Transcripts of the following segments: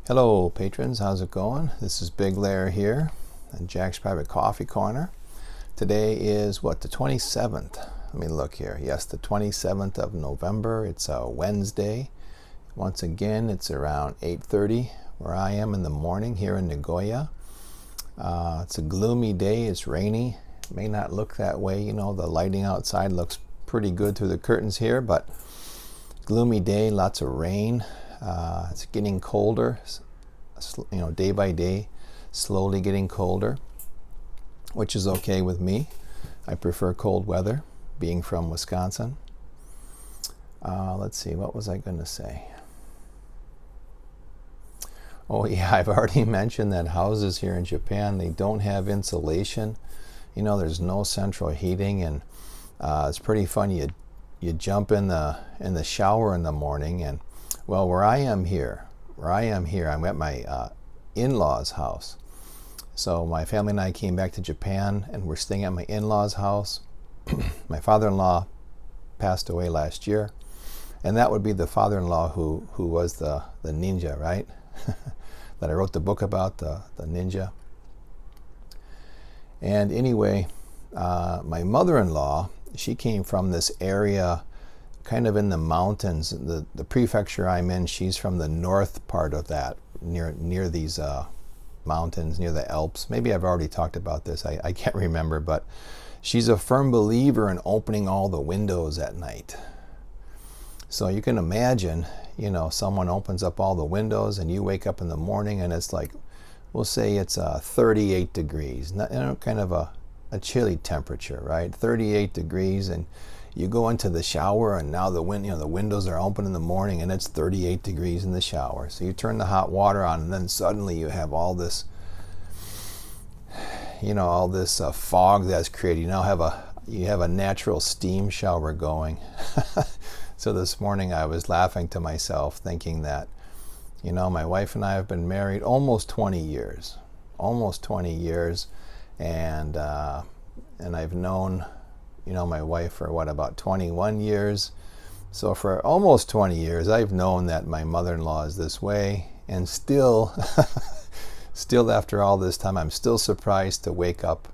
Hello patrons, how's it going? This is Big Lair here at Jack's Private Coffee Corner. Today is what, the 27th? Let me look here. Yes, the 27th of November. It's a Wednesday. Once again, it's around 8:30 where I am in the morning here in Nagoya. It's a gloomy day. It's rainy. It may not look that way. You know, the lighting outside looks pretty good through the curtains here, but gloomy day, lots of rain. It's getting colder, you know, day by day, slowly getting colder, which is okay with me. I prefer cold weather, being from Wisconsin. Let's see, what was I going to say? Oh yeah, I've already mentioned that houses here in Japan, they don't have insulation. You know, there's no central heating, and it's pretty funny. You jump in the shower in the morning, and well, where I am here, I'm at my in-laws' house. So my family and I came back to Japan, and we're staying at my in-laws' house. My father-in-law passed away last year, and that would be the father-in-law who was the ninja, right? That I wrote the book about, the ninja. And anyway, my mother-in-law, she came from this area kind of in the mountains. The prefecture I'm in, she's from the north part of that, near these mountains, near the Alps. Maybe I've already talked about this, I can't remember, but she's a firm believer in opening all the windows at night. So you can imagine, you know, someone opens up all the windows and you wake up in the morning and it's like, we'll say it's 38 degrees, you know, kind of a chilly temperature, right? 38 degrees, and you go into the shower, and now the windows are open in the morning, and it's 38 degrees in the shower. So you turn the hot water on, and then suddenly you have all this, you know, all this fog that's created. You have a natural steam shower going. So this morning I was laughing to myself, thinking that, you know, my wife and I have been married almost 20 years, and I've known, you know, my wife for about 21 years. So for almost 20 years, I've known that my mother-in-law is this way, and still after all this time, I'm still surprised to wake up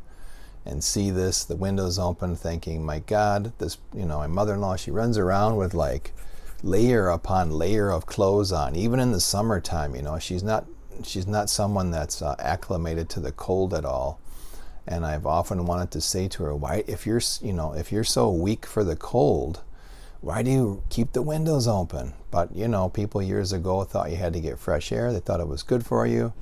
and see this, the windows open, thinking, my God, this, you know, my mother-in-law, she runs around with like layer upon layer of clothes on, even in the summertime. You know, she's not someone that's acclimated to the cold at all. And I've often wanted to say to her, why, if you're so weak for the cold, why do you keep the windows open? But, you know, people years ago thought you had to get fresh air. They thought it was good for you.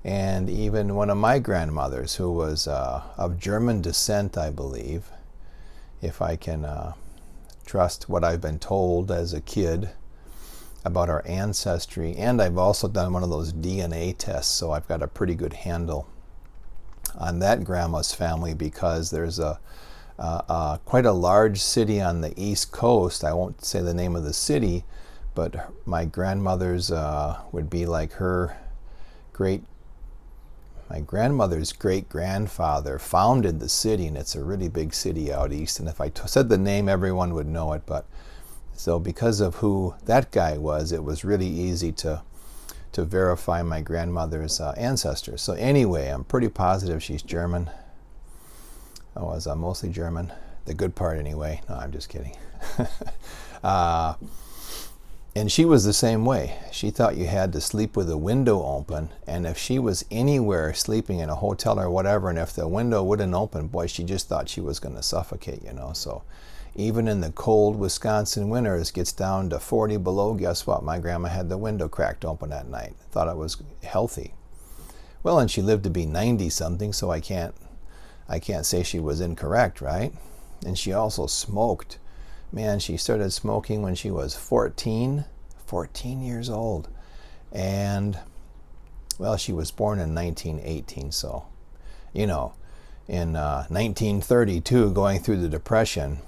And even one of my grandmothers, who was of German descent, I believe, if I can trust what I've been told as a kid about our ancestry. And I've also done one of those DNA tests, so I've got a pretty good handle on that grandma's family, because there's quite a large city on the East Coast. I won't say the name of the city, but my grandmother's would be like my grandmother's great-grandfather founded the city, and it's a really big city out east. And if I said the name, everyone would know it. But so because of who that guy was, it was really easy to verify my grandmother's ancestors. So anyway, I'm pretty positive she's German. I was mostly German, the good part anyway. No, I'm just kidding. And she was the same way. She thought you had to sleep with the window open, and if she was anywhere sleeping in a hotel or whatever, and if the window wouldn't open, boy, she just thought she was going to suffocate, you know. So even in the cold Wisconsin winters, gets down to 40 below, guess what? My grandma had the window cracked open at night. Thought it was healthy. Well, and she lived to be 90 something, so I can't say she was incorrect, right? And she also smoked. Man, she started smoking when she was 14 years old. And well, she was born in 1918, so, you know, in 1932, going through the Depression,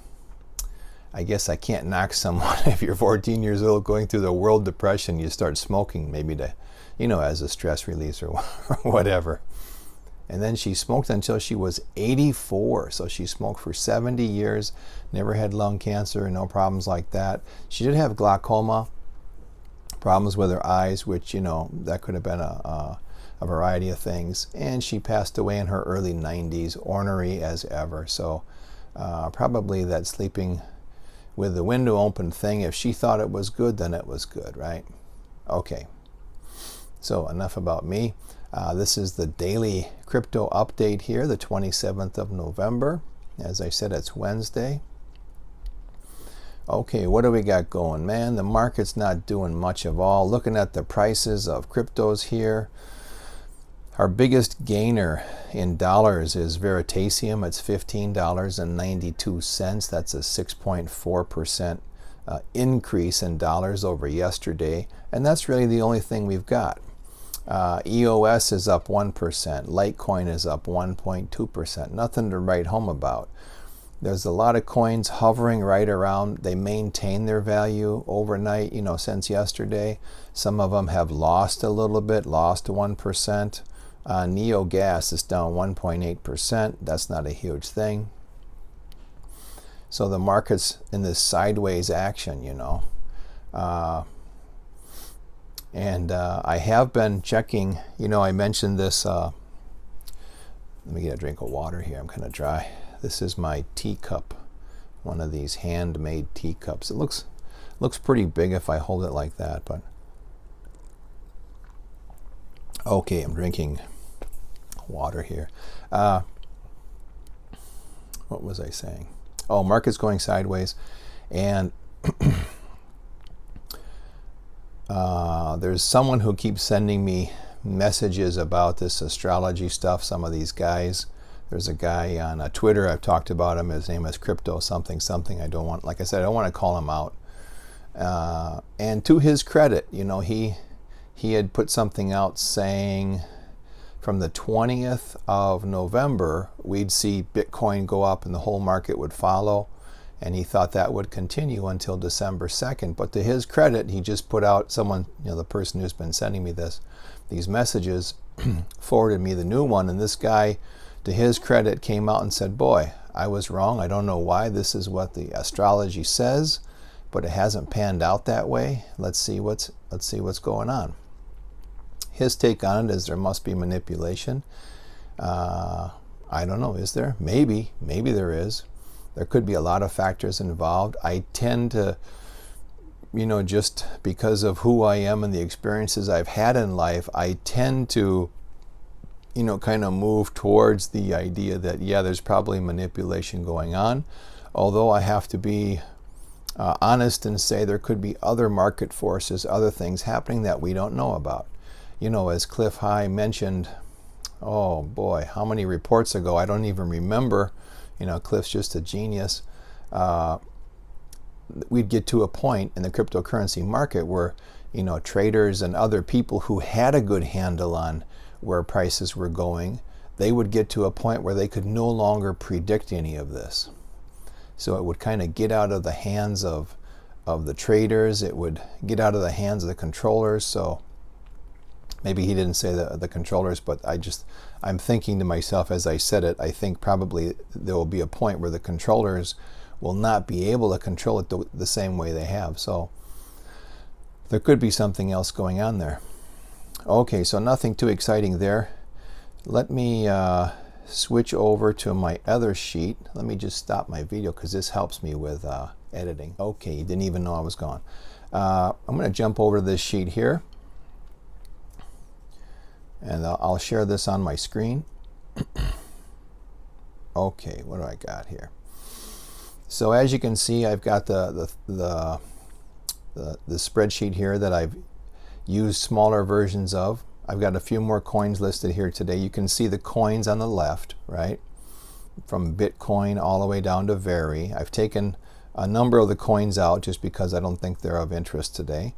I guess I can't knock someone if you're 14 years old going through the World Depression, you start smoking maybe to, you know, as a stress release or whatever. And then she smoked until she was 84. So she smoked for 70 years, never had lung cancer, no problems like that. She did have glaucoma, problems with her eyes, which, that could have been a variety of things. And she passed away in her early 90s, ornery as ever. So probably that sleeping with the window open thing, if she thought it was good, then it was good, right? Okay, so enough about me. This is the daily crypto update here, the 27th of November. As I said, it's Wednesday. Okay, what do we got going? Man, the market's not doing much of all. Looking at the prices of cryptos here, our biggest gainer in dollars is Veritasium. It's $15.92. That's a 6.4% increase in dollars over yesterday. And that's really the only thing we've got. EOS is up 1%. Litecoin is up 1.2%. Nothing to write home about. There's a lot of coins hovering right around. They maintain their value overnight, since yesterday. Some of them have lost a little bit, lost 1%. NeoGas is down 1.8%. That's not a huge thing. So the market's in this sideways action, And I have been checking, I mentioned this. Let me get a drink of water here. I'm kind of dry. This is my teacup, one of these handmade teacups. It looks pretty big if I hold it like that, but okay, I'm drinking water here. What was I saying? Oh, market's going sideways, and there's someone who keeps sending me messages about this astrology stuff. Some of these guys. There's a guy on Twitter. I've talked about him. His name is Crypto something something. I don't want to call him out. And to his credit, he had put something out saying from the 20th of November we'd see Bitcoin go up and the whole market would follow. And he thought that would continue until December 2nd. But to his credit, he just put out, the person who's been sending me these messages, forwarded me the new one. And this guy, to his credit, came out and said, boy, I was wrong. I don't know why. This is what the astrology says, but it hasn't panned out that way. Let's see what's going on. His take on it is there must be manipulation. I don't know. Is there? Maybe there is. There could be a lot of factors involved. I tend to, just because of who I am and the experiences I've had in life, I tend to, kind of move towards the idea that, there's probably manipulation going on. Although I have to be honest and say there could be other market forces, other things happening that we don't know about. As Cliff High mentioned, oh boy, how many reports ago? I don't even remember. Cliff's just a genius. We'd get to a point in the cryptocurrency market where, traders and other people who had a good handle on where prices were going, they would get to a point where they could no longer predict any of this. So it would kind of get out of the hands of the traders. It would get out of the hands of the controllers. So maybe he didn't say the controllers, but I'm thinking to myself as I said it, I think probably there will be a point where the controllers will not be able to control it the same way they have. So there could be something else going on there. Okay, so nothing too exciting there. Let me switch over to my other sheet. Let me just stop my video because this helps me with editing. Okay, you didn't even know I was gone. I'm going to jump over to this sheet here. And I'll share this on my screen. Okay, what do I got here? So as you can see, I've got the spreadsheet here that I've used smaller versions of. I've got a few more coins listed here today. You can see the coins on the left, right? From Bitcoin all the way down to Veri. I've taken a number of the coins out just because I don't think they're of interest today.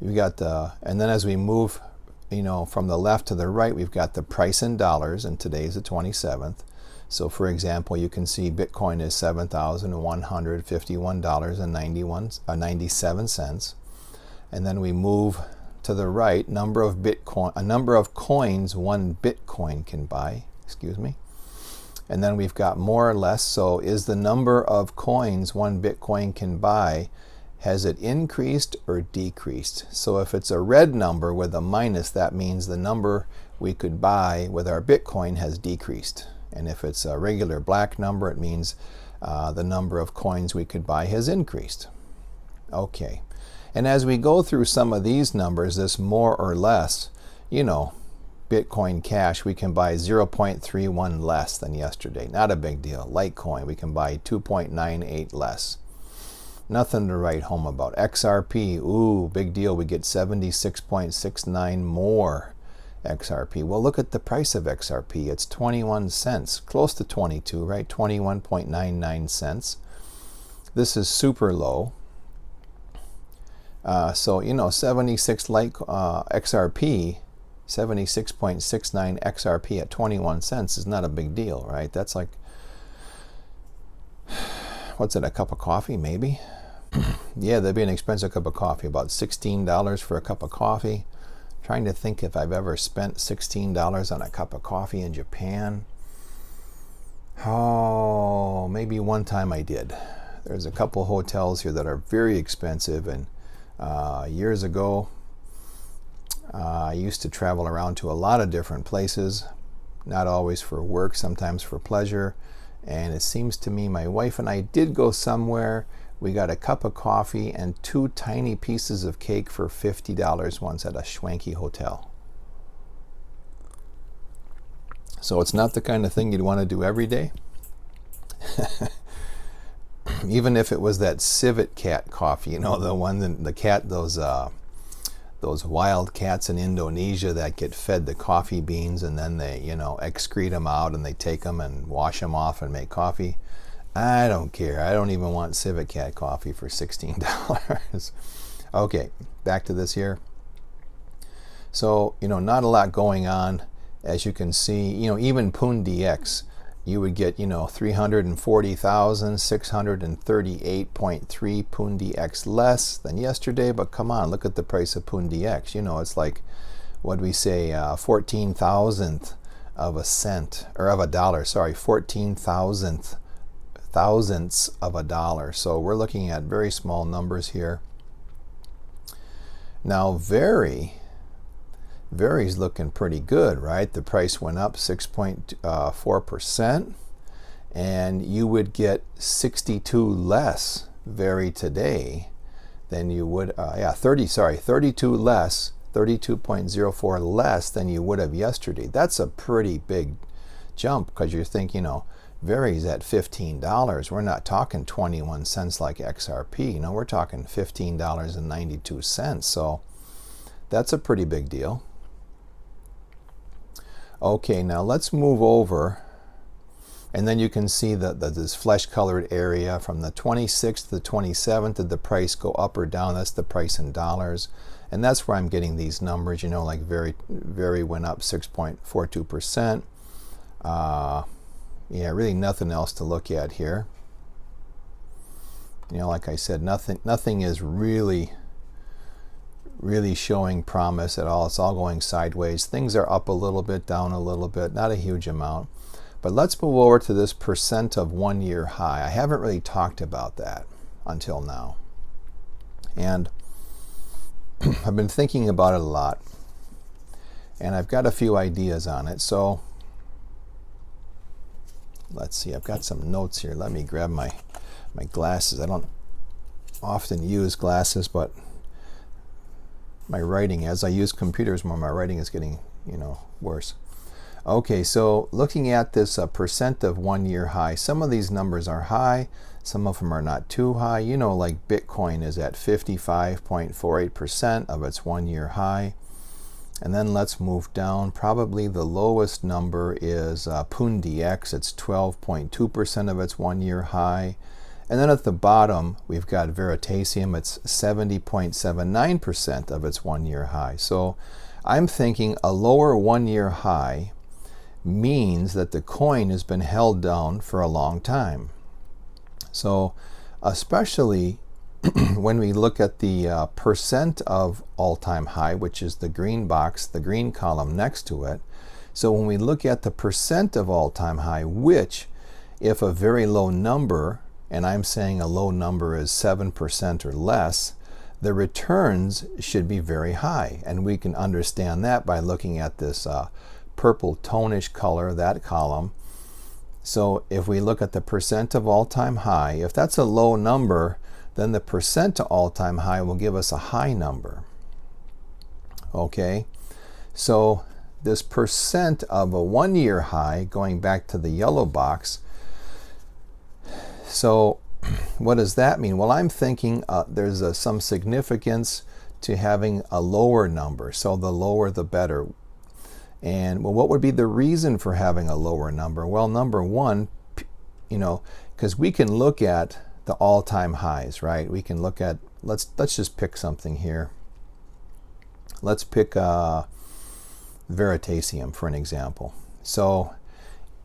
You've got and then as we move from the left to the right, we've got the price in dollars, and today is the 27th. So for example, you can see Bitcoin is $7,151.97. And then we move to the right, a number of coins one Bitcoin can buy, And then we've got more or less, so is the number of coins one Bitcoin can buy, Has it increased or decreased? So if it's a red number with a minus, that means the number we could buy with our Bitcoin has decreased. And if it's a regular black number, it means the number of coins we could buy has increased. Okay. And as we go through some of these numbers, this more or less, Bitcoin Cash, we can buy 0.31 less than yesterday. Not a big deal. Litecoin, we can buy 2.98 less. Nothing to write home about. XRP, ooh, big deal. We get 76.69 more XRP. Well, look at the price of XRP. It's 21 cents, close to 22, right? 21.99 cents. This is super low. So, 76 XRP, 76.69 XRP at 21 cents is not a big deal, right? That's like, what's it, a cup of coffee maybe? Yeah, that'd be an expensive cup of coffee, about $16 for a cup of coffee. Trying to think if I've ever spent $16 on a cup of coffee in Japan. Oh, maybe one time I did. There's a couple hotels here that are very expensive, and years ago I used to travel around to a lot of different places, not always for work, sometimes for pleasure. And it seems to me my wife and I did go somewhere. We got a cup of coffee and 2 tiny pieces of cake for $50 once at a schwanky hotel. So it's not the kind of thing you'd want to do every day. Even if it was that civet cat coffee, the one that the cat, those wild cats in Indonesia that get fed the coffee beans and then they, excrete them out and they take them and wash them off and make coffee. I don't care. I don't even want civet cat coffee for $16. Okay, back to this here. So, not a lot going on. As you can see, even PoonDX, you would get, 340,638.3 PoonDX less than yesterday. But come on, look at the price of PoonDX. It's like, what do we say, 14,000th of a cent, or of a dollar, sorry, 14,000th thousandths of a dollar. So we're looking at very small numbers here. Now, Veri's looking pretty good, right? The price went up 6.4%, and you would get 62 less Veri today than you would, 32 less, 32.04 less than you would have yesterday. That's a pretty big jump, because you're thinking, Veri's at $15. We're not talking 21 cents like XRP. We're talking $15.92. So that's a pretty big deal. Okay, now let's move over. And then you can see that this flesh-colored area from the 26th to the 27th, did the price go up or down? That's the price in dollars. And that's where I'm getting these numbers, like Veri went up 6.42%. Yeah, really nothing else to look at here. Like I said, nothing is really showing promise at all. It's all going sideways. Things are up a little bit, down a little bit, not a huge amount. But let's move over to this percent of 1-year high. I haven't really talked about that until now. And I've been thinking about it a lot. And I've got a few ideas on it. So let's see, I've got some notes here. Let me grab my glasses. I don't often use glasses, but my writing, as I use computers more, my writing is getting, worse. Okay, so looking at this percent of 1-year high, some of these numbers are high, some of them are not too high. Like Bitcoin is at 55.48% of its 1-year high. And then let's move down. Probably the lowest number is PoonDX. It's 12.2% of its 1-year high. And then at the bottom, we've got Veritasium. It's 70.79% of its 1-year high. So I'm thinking a lower 1-year high means that the coin has been held down for a long time. So especially when we look at the percent of all-time high, which is the green box, the green column next to it. So when we look at the percent of all-time high, which if a very low number, and I'm saying a low number is 7% or less, the returns should be very high. And we can understand that by looking at this purple tonish color, that column. So if we look at the percent of all-time high, if that's a low number, then the percent to all-time high will give us a high number. Okay, so this percent of a 1-year high, going back to the yellow box, so what does that mean? Well, I'm thinking there's some significance to having a lower number. So the lower the better. And well, what would be the reason for having a lower number? Well, number one, because we can look at the all-time highs, right? We can look at, let's just pick something here. Let's pick Veritasium for an example. So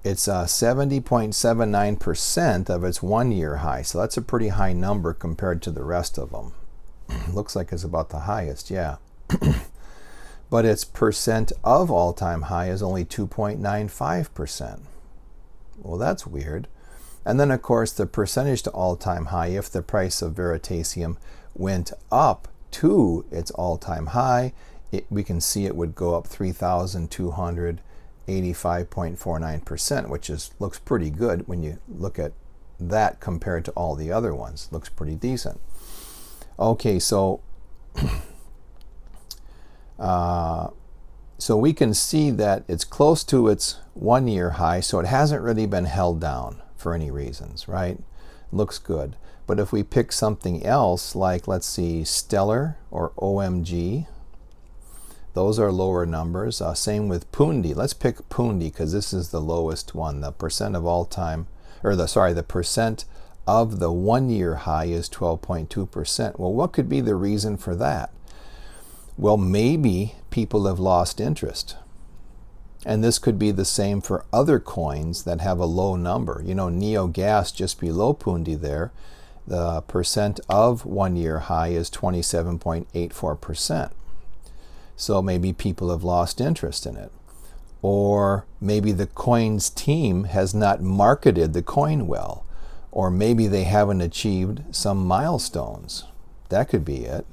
it's 70.79% of its 1-year high. So that's a pretty high number compared to the rest of them. Looks like it's about the highest, yeah. But its percent of all-time high is only 2.95%. Well, that's weird. And then, of course, the percentage to all-time high, if the price of Veritasium went up to its all-time high, we can see it would go up 3,285.49%, which looks pretty good when you look at that compared to all the other ones. Looks pretty decent. Okay, so so we can see that it's close to its 1-year high, so it hasn't really been held down for any reasons, right? Looks good. But if we pick something else, like let's see, Stellar or OMG, those are lower numbers. Same with Pundi. Let's pick Pundi because this is the lowest one. The percent of all time, or the percent of the 1-year high is 12.2%. Well, what could be the reason for that? Well, maybe people have lost interest. And this could be the same for other coins that have a low number. NeoGas just below Pundi there, the percent of 1-year high is 27.84%. So maybe people have lost interest in it. Or maybe the coin's team has not marketed the coin well. Or maybe they haven't achieved some milestones. That could be it.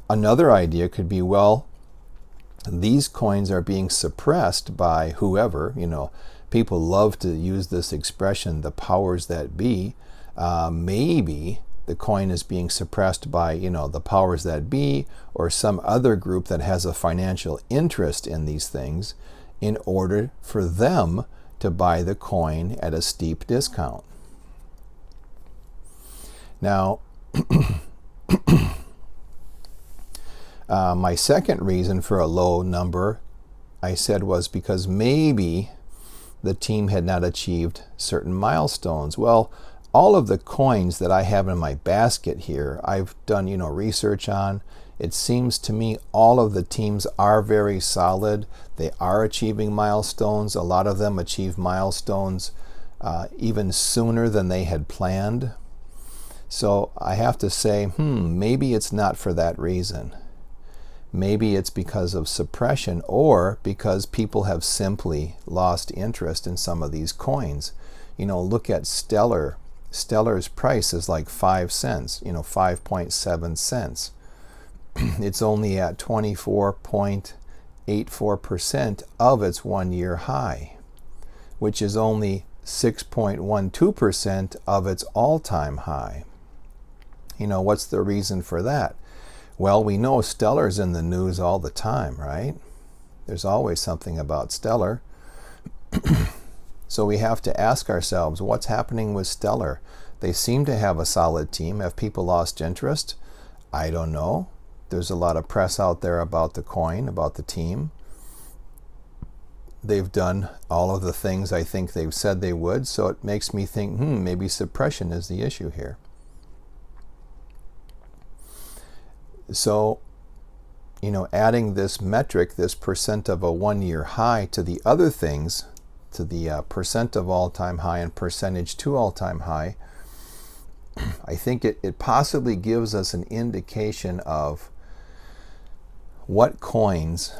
Another idea could be, well, these coins are being suppressed by whoever. People love to use this expression, the powers that be. Maybe the coin is being suppressed by, the powers that be or some other group that has a financial interest in these things in order for them to buy the coin at a steep discount. Now, my second reason for a low number, I said, was because maybe the team had not achieved certain milestones. Well, all of the coins that I have in my basket here, I've done, research on. It seems to me all of the teams are very solid. They are achieving milestones. A lot of them achieve milestones even sooner than they had planned. So I have to say, maybe it's not for that reason. Maybe it's because of suppression or because people have simply lost interest in some of these coins. Look at Stellar. Stellar's price is like 5 cents, 5.7 cents. It's only at 24.84% of its 1-year high, which is only 6.12% of its all-time high. What's the reason for that? Well, we know Stellar's in the news all the time, right? There's always something about Stellar. So we have to ask ourselves, what's happening with Stellar? They seem to have a solid team. Have people lost interest? I don't know. There's a lot of press out there about the coin, about the team. They've done all of the things I think they've said they would, so it makes me think, maybe suppression is the issue here. So, adding this metric, this percent of a 1-year high to the other things, to the percent of all-time high and percentage to all-time high, I think it possibly gives us an indication of what coins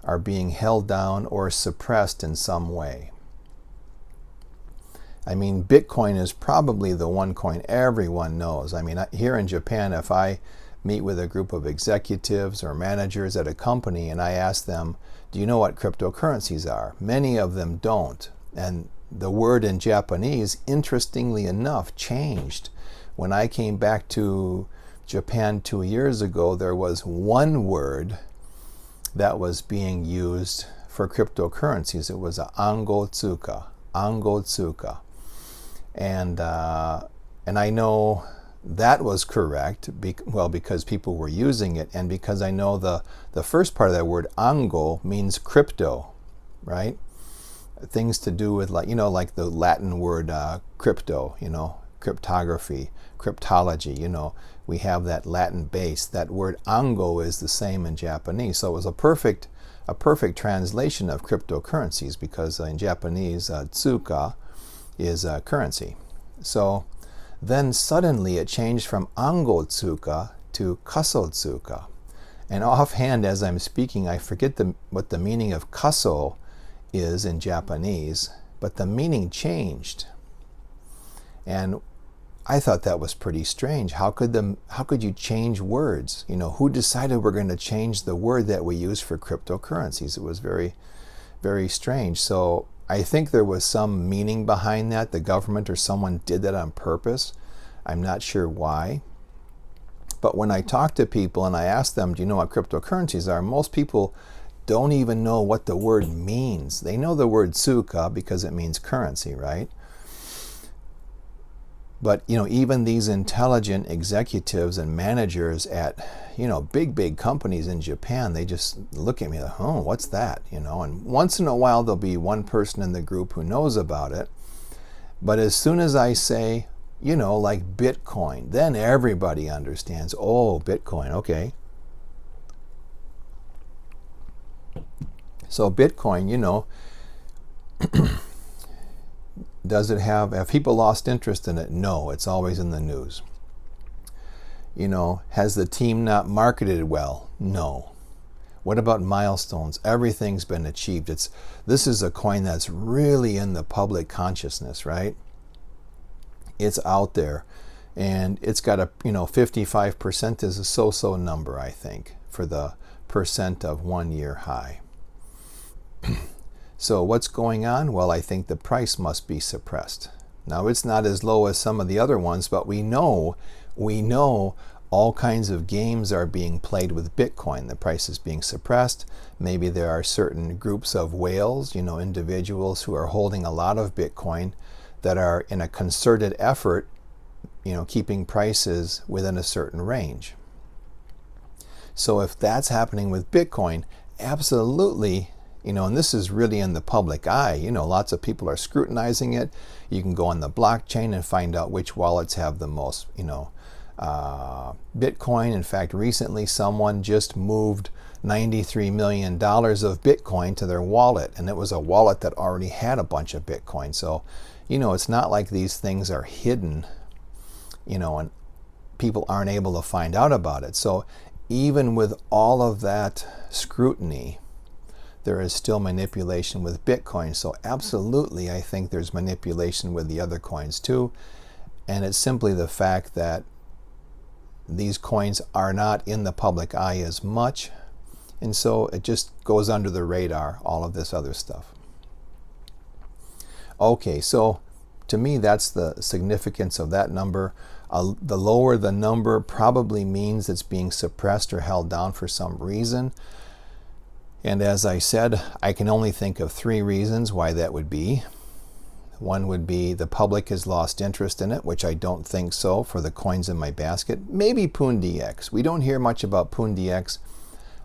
are being held down or suppressed in some way. I mean, Bitcoin is probably the one coin everyone knows. I mean, here in Japan, if I meet with a group of executives or managers at a company and I ask them, do you know what cryptocurrencies are? Many of them don't. And the word in Japanese, interestingly enough, changed. When I came back to Japan 2 years ago, there was one word that was being used for cryptocurrencies. It was Ango Tsuka. Ango Tsuka. And I know that was correct, because people were using it, and because I know the first part of that word, Ango, means crypto, right? Things to do with, like the Latin word crypto, cryptography, cryptology, we have that Latin base. That word Ango is the same in Japanese. So it was a perfect translation of cryptocurrencies, because in Japanese, tsuka is currency. So then suddenly it changed from Ango Tsuka to Kaso Tsuka. And offhand, as I'm speaking, I forget what the meaning of Kaso is in Japanese, but the meaning changed. And I thought that was pretty strange. How could you change words? Who decided we're going to change the word that we use for cryptocurrencies? It was very, very strange. So I think there was some meaning behind that. The government or someone did that on purpose. I'm not sure why. But when I talk to people and I ask them, do you know what cryptocurrencies are? Most people don't even know what the word means. They know the word tsuka because it means currency, right? But even these intelligent executives and managers at big companies in Japan, they just look at me like, oh, what's that? And once in a while there'll be one person in the group who knows about it. But as soon as I say, like Bitcoin, then everybody understands. Oh, Bitcoin, okay. So Bitcoin, have people lost interest in it? No, it's always in the news. Has the team not marketed well? No. What about milestones? Everything's been achieved. This is a coin that's really in the public consciousness, right? It's out there, and it's got 55% is a so-so number, I think, for the percent of 1 year high. So what's going on? Well, I think the price must be suppressed. Now, it's not as low as some of the other ones, but we know all kinds of games are being played with Bitcoin. The price is being suppressed. Maybe there are certain groups of whales, individuals who are holding a lot of Bitcoin that are in a concerted effort, keeping prices within a certain range. So if that's happening with Bitcoin, absolutely, and this is really in the public eye, lots of people are scrutinizing it. You can go on the blockchain and find out which wallets have the most, Bitcoin. In fact, recently someone just moved $93 million of Bitcoin to their wallet, and it was a wallet that already had a bunch of Bitcoin. So, it's not like these things are hidden, and people aren't able to find out about it. So even with all of that scrutiny, there is still manipulation with Bitcoin. So absolutely, I think there's manipulation with the other coins too. And it's simply the fact that these coins are not in the public eye as much. And so it just goes under the radar, all of this other stuff. Okay, so to me, that's the significance of that number. The lower the number probably means it's being suppressed or held down for some reason. And as I said, I can only think of 3 reasons why that would be. One would be the public has lost interest in it, which I don't think so for the coins in my basket. Maybe PoonDX. We don't hear much about PoonDX.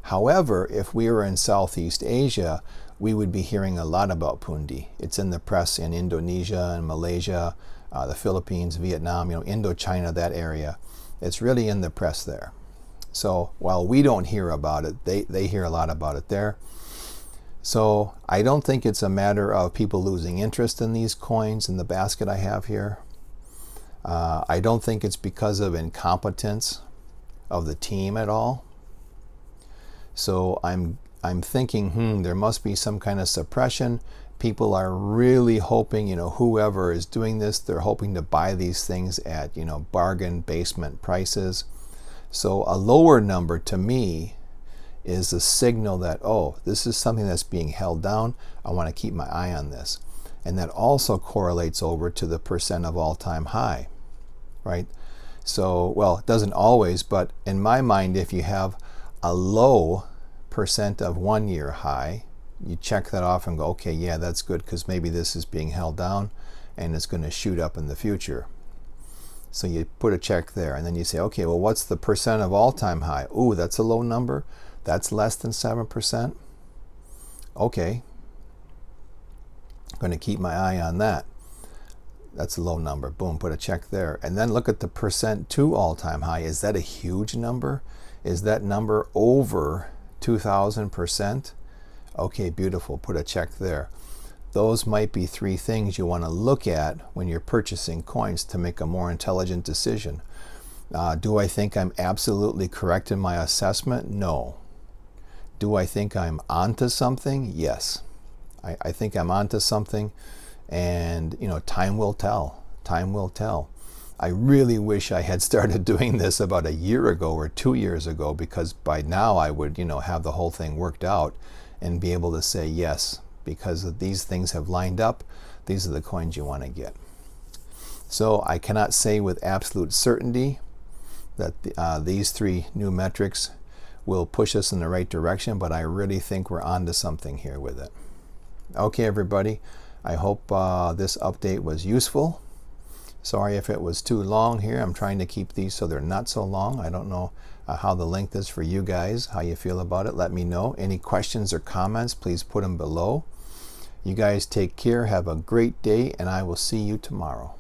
However, if we were in Southeast Asia, we would be hearing a lot about Pundi. It's in the press in Indonesia and Malaysia, the Philippines, Vietnam, Indochina, that area. It's really in the press there. So while we don't hear about it, they hear a lot about it there. So I don't think it's a matter of people losing interest in these coins in the basket I have here. I don't think it's because of incompetence of the team at all. So I'm thinking, there must be some kind of suppression People are really hoping, whoever is doing this, they're hoping to buy these things at, bargain basement prices. So a lower number to me is a signal that, oh, this is something that's being held down. I want to keep my eye on this. And that also correlates over to the percent of all-time high, right? So, well, it doesn't always, but in my mind, if you have a low percent of 1 year high, you check that off and go, okay, yeah, that's good, because maybe this is being held down and it's going to shoot up in the future. So you put a check there, and then you say, okay, well, what's the percent of all-time high? Ooh, that's a low number. That's less than 7%. Okay, I'm going to keep my eye on that. That's a low number. Boom, put a check there. And then look at the percent to all-time high. Is that a huge number? Is that number over 2,000%? Okay, beautiful. Put a check there. Those might be 3 things you want to look at when you're purchasing coins to make a more intelligent decision. Do I think I'm absolutely correct in my assessment? No. Do I think I'm onto something? Yes. I think I'm onto something, and time will tell. Time will tell. I really wish I had started doing this about a year ago or 2 years ago, because by now I would have the whole thing worked out and be able to say yes, because these things have lined up. These are the coins you want to get. So I cannot say with absolute certainty that these 3 new metrics will push us in the right direction, but I really think we're onto something here with it. Okay, everybody, I hope this update was useful. Sorry if it was too long here. I'm trying to keep these so they're not so long. I don't know how the length is for you guys, how you feel about it. Let me know. Any questions or comments, please put them below. You guys take care. Have a great day, and I will see you tomorrow.